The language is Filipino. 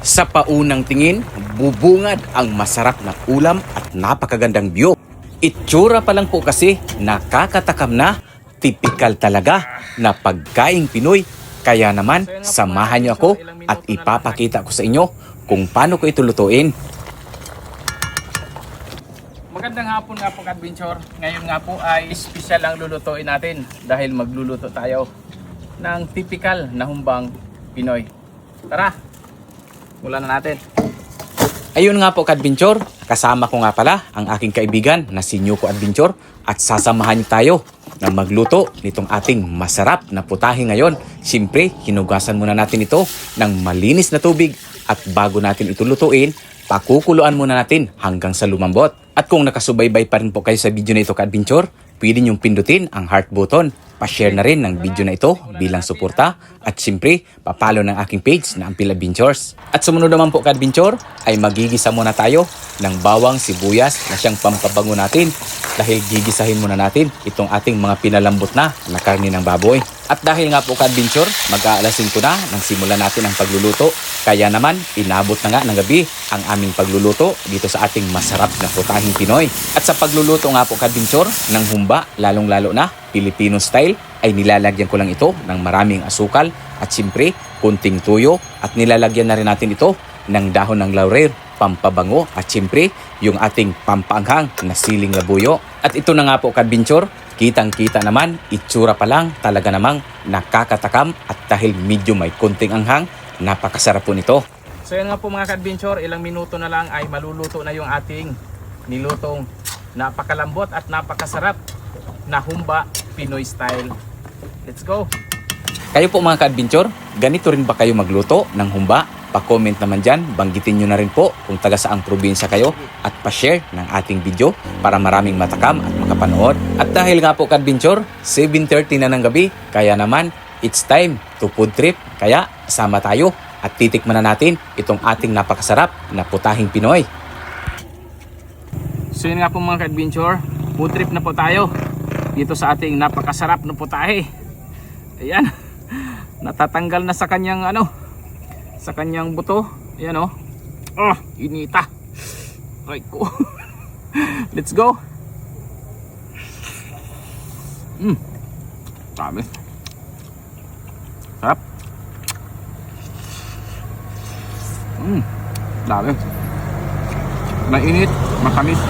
Sa paunang tingin, bubungad ang masarap na ulam at napakagandang view. Itsura pa lang po kasi nakakatakam na, tipikal talaga na pagkaing Pinoy. Kaya naman, samahan niyo ako at ipapakita ko sa inyo kung paano ko ito lutuin. Magandang hapon nga po, Adventure. Ngayon nga po ay special ang lulutuin natin dahil magluluto tayo ng typical na humbang Pinoy. Tara, simulan na natin. Ayun nga po, Adventure, kasama ko nga pala ang aking kaibigan na si Nyuko Adventure at sasamahan niyo tayo na magluto nitong ating masarap na putahe ngayon. Siyempre, hinugasan muna natin ito ng malinis na tubig at bago natin ito lutuin, pakukuluan muna natin hanggang sa lumambot. At kung nakasubaybay pa rin po kayo sa video na ito, Ka-Adventure, pwede niyong pindutin ang heart button. Pa-share na rin ng video na ito bilang suporta. At siyempre, papalo ng aking page na Ampil Adventures. At sumunod naman po, Ka-Adventure, ay magigisa muna tayo ng bawang sibuyas na siyang pampabango natin. Dahil gigisahin muna natin itong ating mga pinalambot na karne ng baboy. At dahil nga po, Ka-Adventure, mag-aalasin ko na nang simulan natin ang pagluluto. Kaya naman, inabot na nga ng gabi ang aming pagluluto dito sa ating masarap na putahing Pinoy. At sa pagluluto nga po, Ka-Adventure, ng humba, lalong-lalo na Filipino style, ay nilalagyan ko lang ito ng maraming asukal at siyempre, kunting tuyo at nilalagyan na rin natin ito ng dahon ng laurel, pampabango at siyempre, yung ating pampaanghang na siling labuyo. At ito na nga po, Ka-Adventure, kitang-kita naman, itsura pa lang, talaga namang nakakatakam at dahil medyo may kunting anghang, napakasarap po nito. So yan nga po mga Ka-Adventure, ilang minuto na lang ay maluluto na yung ating nilutong napakalambot at napakasarap na humba Pinoy style. Let's go! Kayo po mga Ka-Adventure, ganito rin ba kayo magluto ng humba? Pa-comment naman dyan, banggitin nyo na rin po kung taga saang probinsya kayo at pa-share ng ating video para maraming matakam at makapanood. At dahil nga po, Ka-Adventure, 7:30 na ng gabi, kaya naman it's time to food trip. Kaya sama tayo at titikman na natin itong ating napakasarap na putahing Pinoy. So yun nga po mga Ka-Adventure, food trip na po tayo dito sa ating napakasarap na putahe. Ayan, natatanggal na sa kanyang sa kanyang buto. Ayan oh. Oh, inita. Ay ko. Let's go. Dami. Sarap. Dami. Mainit, matamis.